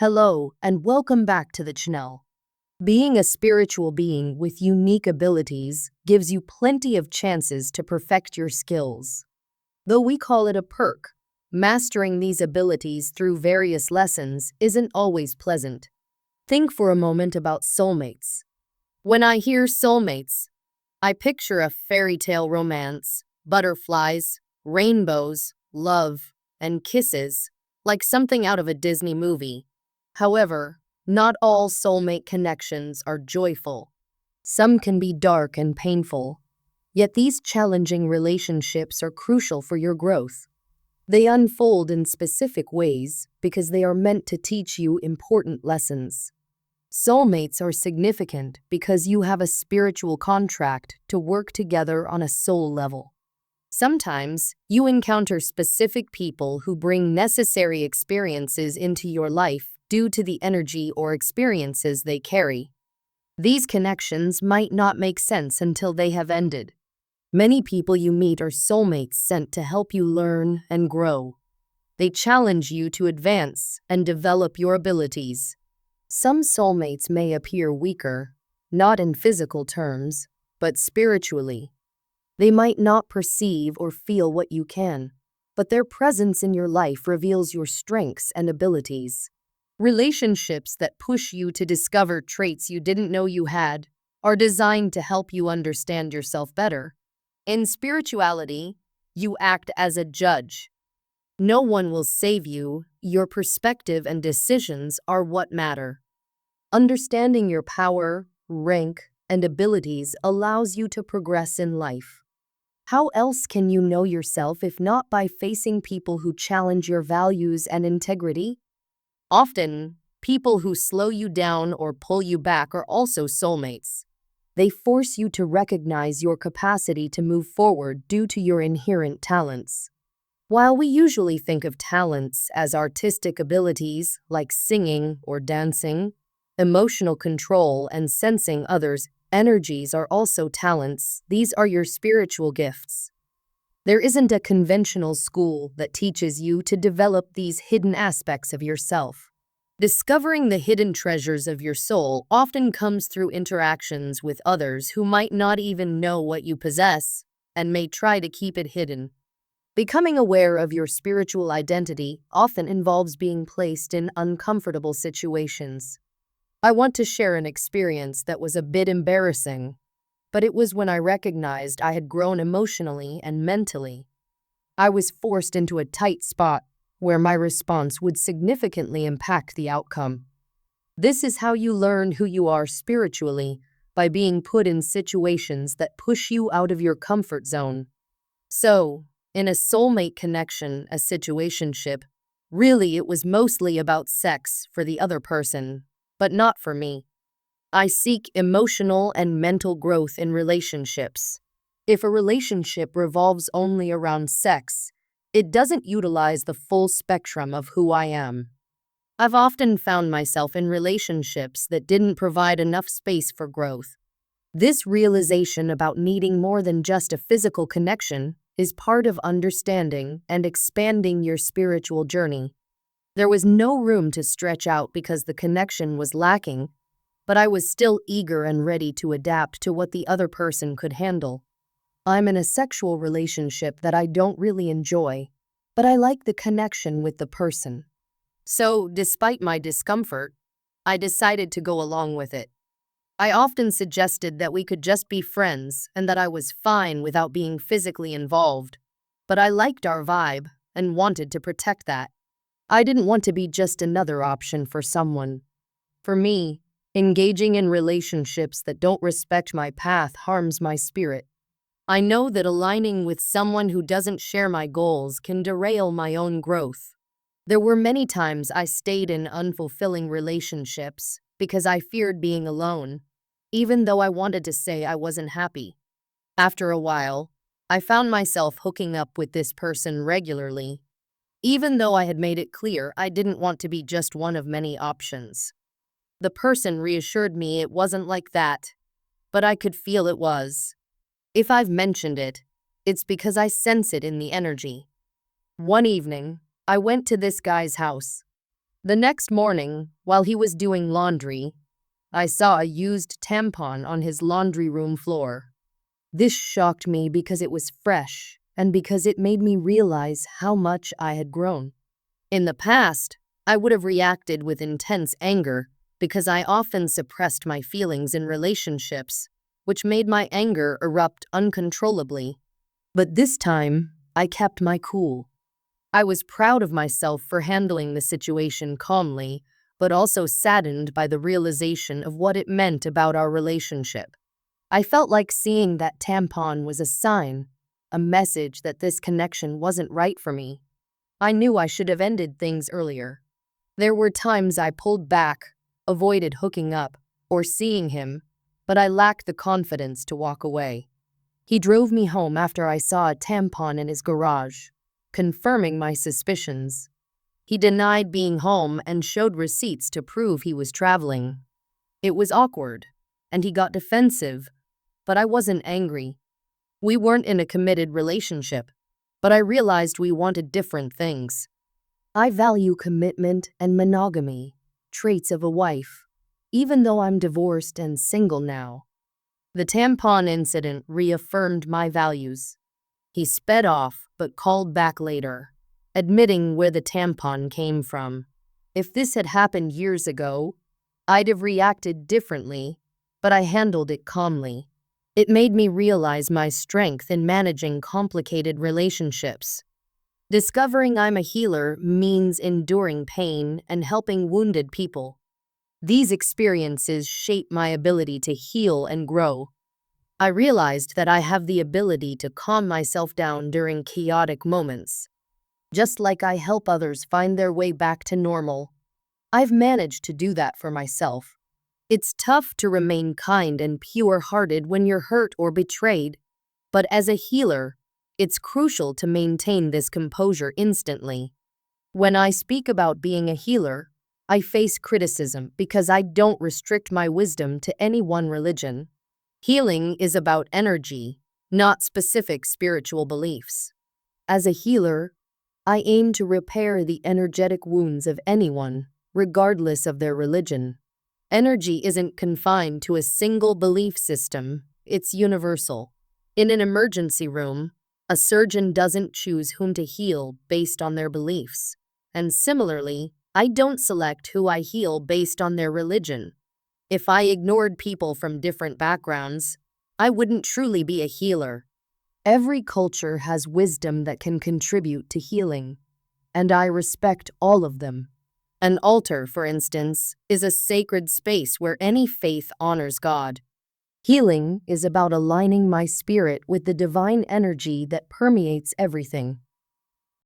Hello, and welcome back to the channel. Being a spiritual being with unique abilities gives you plenty of chances to perfect your skills. Though we call it a perk, mastering these abilities through various lessons isn't always pleasant. Think for a moment about soulmates. When I hear soulmates, I picture a fairy tale romance, butterflies, rainbows, love, and kisses, like something out of a Disney movie. However, not all soulmate connections are joyful. Some can be dark and painful. Yet these challenging relationships are crucial for your growth. They unfold in specific ways because they are meant to teach you important lessons. Soulmates are significant because you have a spiritual contract to work together on a soul level. Sometimes you encounter specific people who bring necessary experiences into your life due to the energy or experiences they carry. These connections might not make sense until they have ended. Many people you meet are soulmates sent to help you learn and grow. They challenge you to advance and develop your abilities. Some soulmates may appear weaker, not in physical terms, but spiritually. They might not perceive or feel what you can, but their presence in your life reveals your strengths and abilities. Relationships that push you to discover traits you didn't know you had are designed to help you understand yourself better. In spirituality, you act as a judge. No one will save you. Your perspective and decisions are what matter. Understanding your power, rank, and abilities allows you to progress in life. How else can you know yourself if not by facing people who challenge your values and integrity? Often, people who slow you down or pull you back are also soulmates. They force you to recognize your capacity to move forward due to your inherent talents. While we usually think of talents as artistic abilities like singing or dancing, emotional control and sensing others' energies are also talents. These are your spiritual gifts. There isn't a conventional school that teaches you to develop these hidden aspects of yourself. Discovering the hidden treasures of your soul often comes through interactions with others who might not even know what you possess and may try to keep it hidden. Becoming aware of your spiritual identity often involves being placed in uncomfortable situations. I want to share an experience that was a bit embarrassing, but it was when I recognized I had grown emotionally and mentally. I was forced into a tight spot where my response would significantly impact the outcome. This is how you learn who you are spiritually, by being put in situations that push you out of your comfort zone. So, in a soulmate connection, a situationship, really it was mostly about sex for the other person, but not for me. I seek emotional and mental growth in relationships. If a relationship revolves only around sex, it doesn't utilize the full spectrum of who I am. I've often found myself in relationships that didn't provide enough space for growth. This realization about needing more than just a physical connection is part of understanding and expanding your spiritual journey. There was no room to stretch out because the connection was lacking, but I was still eager and ready to adapt to what the other person could handle. I'm in a sexual relationship that I don't really enjoy, but I like the connection with the person. So, despite my discomfort, I decided to go along with it. I often suggested that we could just be friends and that I was fine without being physically involved, but I liked our vibe and wanted to protect that. I didn't want to be just another option for someone. For me, engaging in relationships that don't respect my path harms my spirit. I know that aligning with someone who doesn't share my goals can derail my own growth. There were many times I stayed in unfulfilling relationships because I feared being alone, even though I wanted to say I wasn't happy. After a while, I found myself hooking up with this person regularly, even though I had made it clear I didn't want to be just one of many options. The person reassured me it wasn't like that, but I could feel it was. If I've mentioned it, it's because I sense it in the energy. One evening, I went to this guy's house. The next morning, while he was doing laundry, I saw a used tampon on his laundry room floor. This shocked me because it was fresh and because it made me realize how much I had grown. In the past, I would have reacted with intense anger because I often suppressed my feelings in relationships, which made my anger erupt uncontrollably. But this time, I kept my cool. I was proud of myself for handling the situation calmly, but also saddened by the realization of what it meant about our relationship. I felt like seeing that tampon was a sign, a message that this connection wasn't right for me. I knew I should have ended things earlier. There were times I pulled back, avoided hooking up, or seeing him, but I lacked the confidence to walk away. He drove me home after I saw a tampon in his garage, confirming my suspicions. He denied being home and showed receipts to prove he was traveling. It was awkward, and he got defensive, but I wasn't angry. We weren't in a committed relationship, but I realized we wanted different things. I value commitment and monogamy, traits of a wife, even though I'm divorced and single now. The tampon incident reaffirmed my values. He sped off but called back later, admitting where the tampon came from. If this had happened years ago, I'd have reacted differently, but I handled it calmly. It made me realize my strength in managing complicated relationships. Discovering I'm a healer means enduring pain and helping wounded people. These experiences shape my ability to heal and grow. I realized that I have the ability to calm myself down during chaotic moments. Just like I help others find their way back to normal, I've managed to do that for myself. It's tough to remain kind and pure-hearted when you're hurt or betrayed, but as a healer, it's crucial to maintain this composure instantly. When I speak about being a healer, I face criticism because I don't restrict my wisdom to any one religion. Healing is about energy, not specific spiritual beliefs. As a healer, I aim to repair the energetic wounds of anyone, regardless of their religion. Energy isn't confined to a single belief system, it's universal. In an emergency room, a surgeon doesn't choose whom to heal based on their beliefs. And similarly, I don't select who I heal based on their religion. If I ignored people from different backgrounds, I wouldn't truly be a healer. Every culture has wisdom that can contribute to healing, and I respect all of them. An altar, for instance, is a sacred space where any faith honors God. Healing is about aligning my spirit with the divine energy that permeates everything.